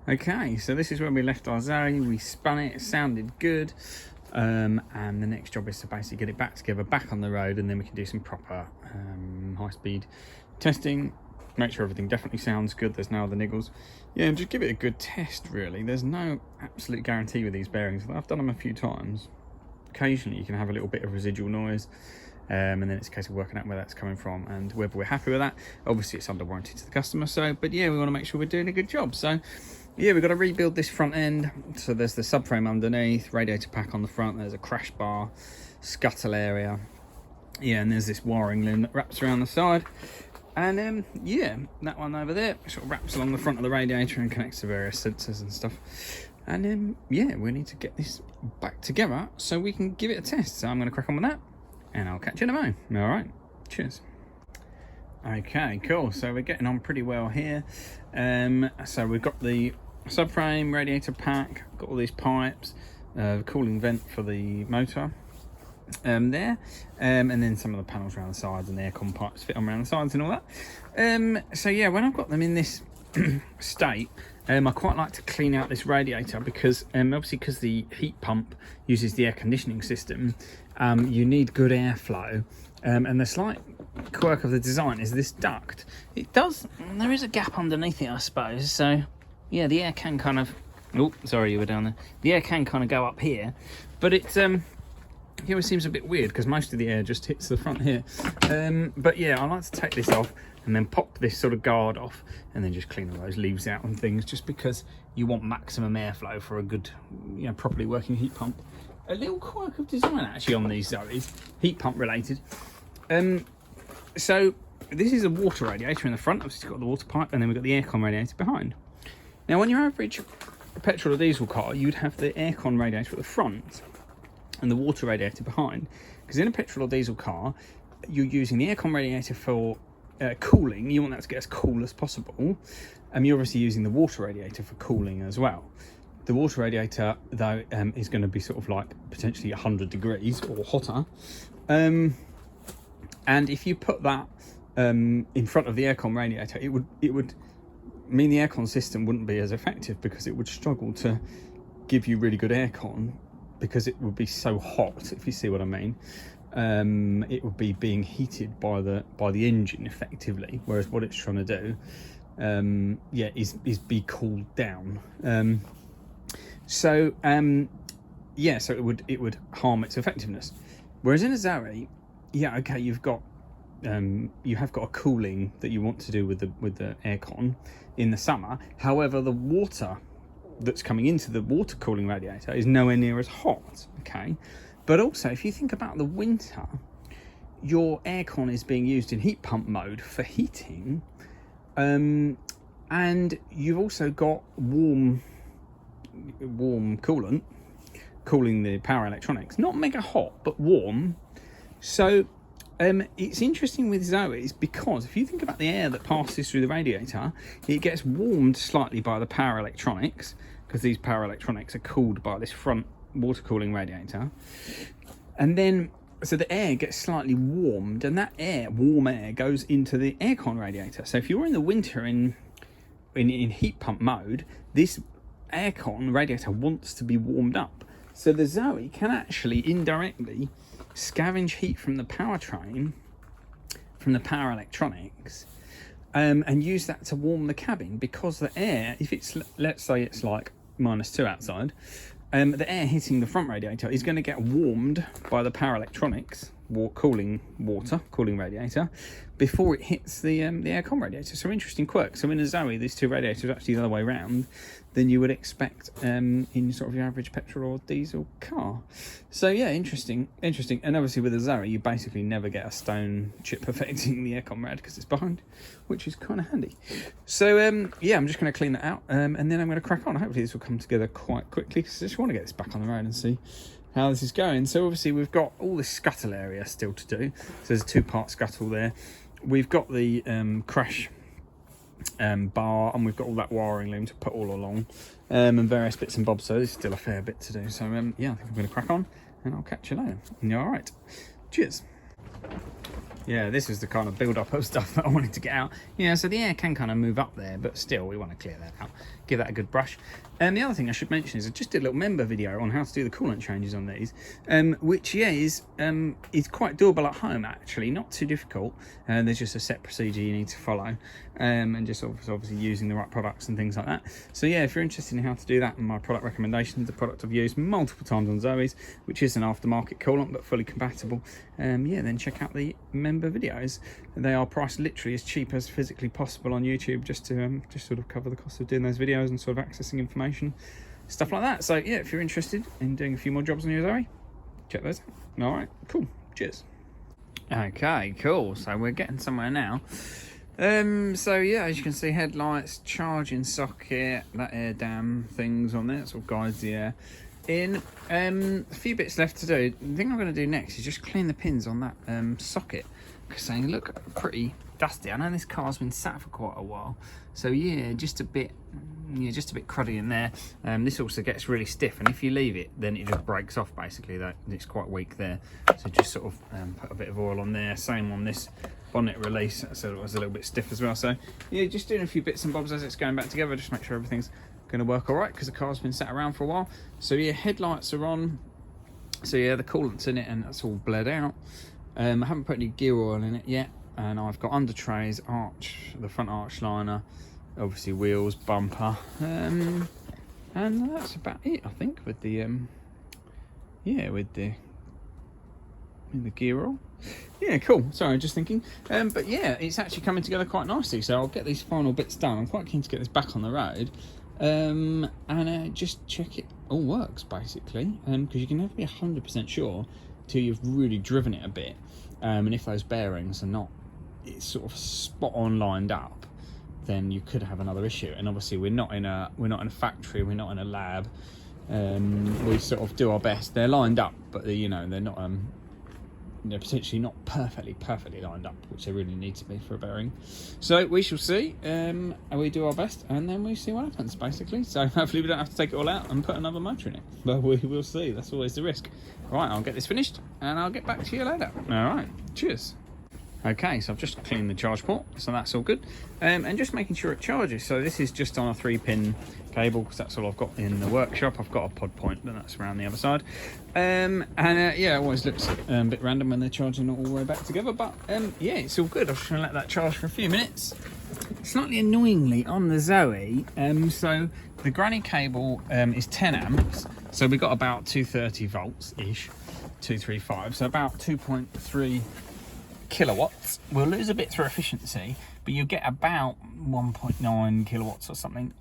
Okay, so this is where we left our Zoe. We spun it, it sounded good. And the next job is to basically get it back together, back on the road, and then we can do some proper high-speed testing, make sure everything definitely sounds good, there's no other niggles. Yeah, and just give it a good test, really. There's no absolute guarantee with these bearings. I've done them a few times. Occasionally you can have a little bit of residual noise, and then it's a case of working out where that's coming from and whether we're happy with that. Obviously it's under warranty to the customer, so, but yeah, we want to make sure we're doing a good job. So yeah, we've got to rebuild this front end. So there's the subframe underneath, radiator pack on the front, there's a crash bar, scuttle area, yeah, and there's this wiring loom that wraps around the side. And yeah, that one over there sort of wraps along the front of the radiator and connects to various sensors and stuff. And yeah, we need to get this back together so we can give it a test. So I'm going to crack on with that, and I'll catch you in a moment. All right, cheers. Okay, cool. So we're getting on pretty well here. So we've got the subframe, radiator pack, got all these pipes, cooling vent for the motor. There, and then some of the panels around the sides and the aircon pipes fit on around the sides and all that. So yeah, when I've got them in this state, I quite like to clean out this radiator because obviously because the heat pump uses the air conditioning system, you need good airflow, and the slight quirk of the design is this duct. There is a gap underneath it, I suppose, so yeah, the air can kind of, oh sorry, you were down there, the air can kind of go up here, but it's it always seems a bit weird because most of the air just hits the front here. But yeah, I like to take this off and then pop this sort of guard off and then just clean all those leaves out and things, just because you want maximum airflow for a good, you know, properly working heat pump. A little quirk of design actually on these Zoes, heat pump related. So this is a water radiator in the front. Obviously it's got the water pipe, and then we've got the aircon radiator behind. Now on your average petrol or diesel car, you'd have the aircon radiator at the front and the water radiator behind, because in a petrol or diesel car you're using the aircon radiator for cooling. You want that to get as cool as possible, and you're obviously using the water radiator for cooling as well. The water radiator though is going to be sort of like potentially 100 degrees or hotter, and if you put that in front of the aircon radiator, it would mean the aircon system wouldn't be as effective, because it would struggle to give you really good aircon, because it would be so hot, if you see what I mean. It would be being heated by the engine effectively, whereas what it's trying to do, yeah, is be cooled down. Yeah, so it would harm its effectiveness. Whereas in a Zoe, yeah, okay, you have got a cooling that you want to do with the aircon in the summer. However, the water that's coming into the water cooling radiator is nowhere near as hot, okay? But also, if you think about the winter, your aircon is being used in heat pump mode for heating, and you've also got warm coolant cooling the power electronics, not mega hot but warm. So it's interesting with Zoes, because if you think about the air that passes through the radiator, it gets warmed slightly by the power electronics, because these power electronics are cooled by this front water cooling radiator, and then so the air gets slightly warmed, and that warm air goes into the aircon radiator. So if you're in the winter in heat pump mode, this aircon radiator wants to be warmed up. So the Zoe can actually indirectly scavenge heat from the powertrain, from the power electronics, and use that to warm the cabin, because the air, if it's, let's say it's like -2 outside, the air hitting the front radiator is going to get warmed by the power electronics, cooling radiator, before it hits the aircon radiator. So interesting quirk. So in a Zoe, these two radiators are actually the other way around than you would expect in sort of your average petrol or diesel car. So yeah, interesting. And obviously with a Zoe, you basically never get a stone chip affecting the aircon rad because it's behind, which is kind of handy. So yeah, I'm just going to clean that out, and then I'm going to crack on. Hopefully this will come together quite quickly, because I just want to get this back on the road and see how this is going. So obviously we've got all this scuttle area still to do. So there's a 2-part scuttle there. We've got the crash bar, and we've got all that wiring loom to put all along, and various bits and bobs. So there's still a fair bit to do. So yeah, I think I'm going to crack on, and I'll catch you later. All right, cheers. Yeah, this was the kind of build-up of stuff that I wanted to get out. Yeah, so the air can kind of move up there, but still, we want to clear that out. Give that a good brush. And the other thing I should mention is I just did a little member video on how to do the coolant changes on these, which, yeah, is quite doable at home, actually. Not too difficult. There's just a set procedure you need to follow, and just obviously using the right products and things like that. So, yeah, if you're interested in how to do that, and my product recommendations, the product I've used multiple times on Zoe's, which is an aftermarket coolant, but fully compatible, yeah, then check out the member videos. They are priced literally as cheap as physically possible on YouTube, just to just sort of cover the cost of doing those videos and sort of accessing information, stuff like that. So yeah, if you're interested in doing a few more jobs on your Zoe, check those out. All right, cool, cheers. Okay, cool, so we're getting somewhere now. So yeah, as you can see, headlights, charging socket, that air dam things on there, sort of guides the air in. A few bits left to do. The thing I'm going to do next is just clean the pins on that socket, because they look pretty dusty. I know this car's been sat for quite a while, so yeah, just a bit cruddy in there. This also gets really stiff, and if you leave it, then it just breaks off basically. That it's quite weak there, so just sort of put a bit of oil on there. Same on this bonnet release, so it was a little bit stiff as well. So yeah, just doing a few bits and bobs as it's going back together, just make sure everything's going to work all right, because the car's been sat around for a while. So yeah, headlights are on, so yeah, the coolant's in it and that's all bled out. I haven't put any gear oil in it yet, and I've got under trays, arch, the front arch liner, obviously wheels, bumper, and that's about it, I think, with the yeah, with the gear oil. Yeah, cool. Sorry, just thinking. But yeah, it's actually coming together quite nicely, so I'll get these final bits done. I'm quite keen to get this back on the road, and just check it all works basically, because you can never be 100% sure till you've really driven it a bit, and if those bearings are not sort of spot on lined up, then you could have another issue. And obviously we're not in a factory, we're not in a lab. We sort of do our best. They're lined up, but they're not they're potentially not perfectly lined up, which they really need to be for a bearing. So we shall see. We do our best, and then we see what happens basically. So hopefully we don't have to take it all out and put another motor in it, but we will see. That's always the risk. Right, I'll get this finished and I'll get back to you later. All right, cheers. Okay, so I've just cleaned the charge port, so that's all good, and just making sure it charges. So this is just on a 3-pin cable, because that's all I've got in the workshop. I've got a pod point, but that's around the other side, yeah, it always looks a bit random when they're charging all the way back together, but yeah, it's all good. I'm just going to let that charge for a few minutes. Slightly annoyingly on the Zoe, so the granny cable is 10 amps, so we've got about 230 volts ish, 235, so about 2.3 kilowatts. We'll lose a bit through efficiency, but you'll get about 1.9 kilowatts or something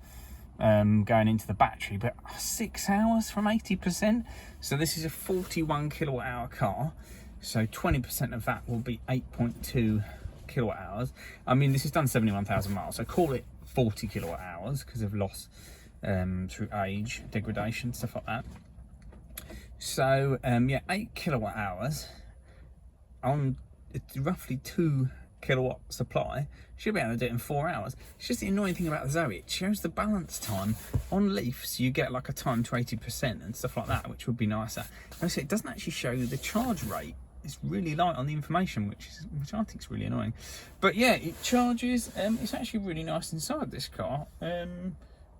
going into the battery, but 6 hours from 80%. So this is a 41 kilowatt hour car, so 20% of that will be 8.2 kilowatt hours. I mean, this has done 71,000 miles, so call it 40 kilowatt hours because of loss through age, degradation, stuff like that. So yeah, 8 kilowatt hours on it's roughly 2 kilowatt supply. Should be able to do it in 4 hours. It's just the annoying thing about the Zoe, it shows the balance time on Leaf, so you get like a time to 80% and stuff like that, which would be nicer. Also, it doesn't actually show you the charge rate. It's really light on the information, which I think is really annoying. But yeah, it charges. It's actually really nice inside this car.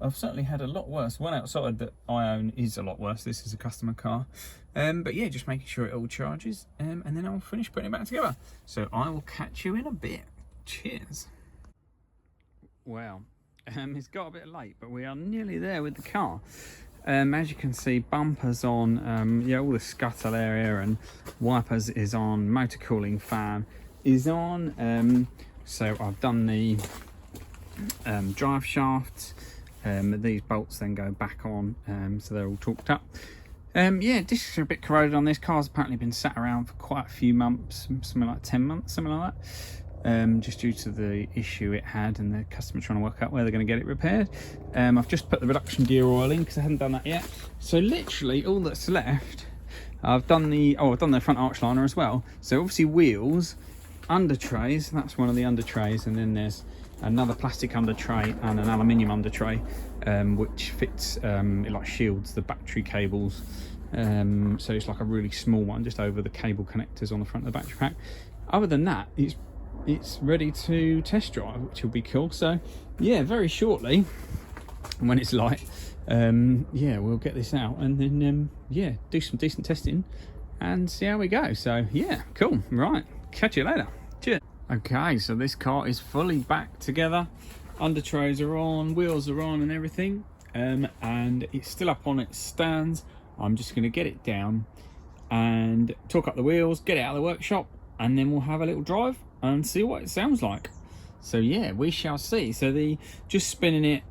I've certainly had a lot worse. One outside that I own is a lot worse. This is a customer car. But yeah, just making sure it all charges, and then I'll finish putting it back together. So I will catch you in a bit. Cheers. Well, it's got a bit late, but we are nearly there with the car. As you can see, bumpers on, yeah, all the scuttle area and wipers is on, motor cooling fan is on. So I've done the drive shafts. These bolts then go back on, so they're all torqued up. Yeah, discs are a bit corroded on this. Car's apparently been sat around for quite a few months, something like 10 months, something like that, just due to the issue it had and the customer trying to work out where they're going to get it repaired. I've just put the reduction gear oil in because I hadn't done that yet. So literally all that's left, I've done the front arch liner as well. So obviously wheels, under trays, that's one of the under trays, and then there's another plastic under tray and an aluminium under tray, which fits, it like shields the battery cables, so it's like a really small one just over the cable connectors on the front of the battery pack. other than that, it's ready to test drive, which will be cool. So yeah, very shortly, when it's light, yeah, we'll get this out and then yeah, do some decent testing and see how we go. So yeah, cool. Right, catch you later. Cheers. Okay, so this car is fully back together. Under trays are on, wheels are on and everything, and it's still up on its stands. I'm just going to get it down and torque up the wheels, get it out of the workshop, and then we'll have a little drive and see what it sounds like. So yeah, we shall see. So the just spinning it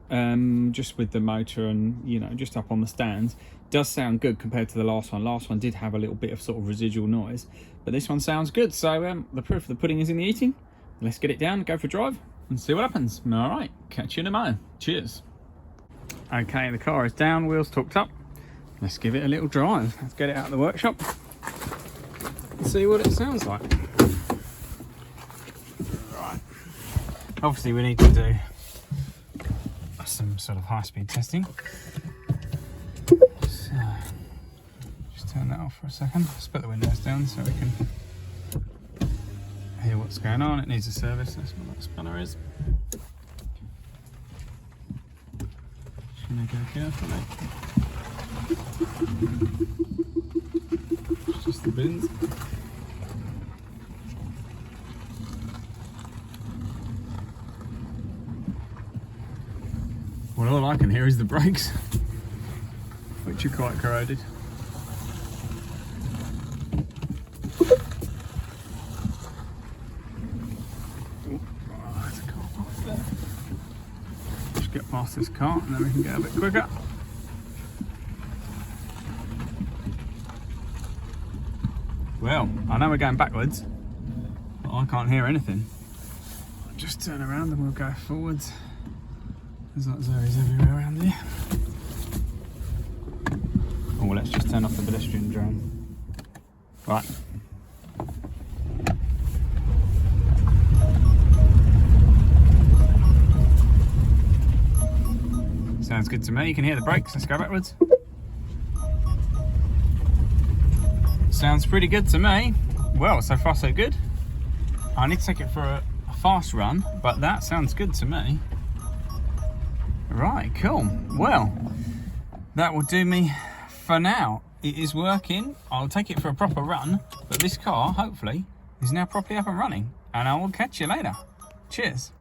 just with the motor and, you know, just up on the stands does sound good compared to the last one. Last one did have a little bit of sort of residual noise, but this one sounds good. So the proof of the pudding is in the eating. Let's get it down, go for a drive and see what happens. All right, catch you in a moment. Cheers. Okay, the car is down, wheels torqued up. Let's give it a little drive. Let's get it out of the workshop and see what it sounds like. Right. Obviously we need to do some sort of high-speed testing. So, just turn that off for a second. Let's put the windows down so we can hear what's going on. It needs a service. That's what that spanner is. Just gonna go carefully. It's just the bins. Well, all I can hear is the brakes, which are quite corroded. Just get past this car and then we can go a bit quicker. Well, I know we're going backwards, but I can't hear anything. Just turn around and we'll go forwards. There's like Zoes everywhere around here. Oh, well, let's just turn off the pedestrian drone. Right. Sounds good to me. You can hear the brakes. Let's go backwards. Sounds pretty good to me. Well, so far so good. I need to take it for a fast run, but that sounds good to me. Right, cool. Well, that will do me for now. It is working. I'll take it for a proper run, but this car, hopefully, is now properly up and running, and I will catch you later. Cheers.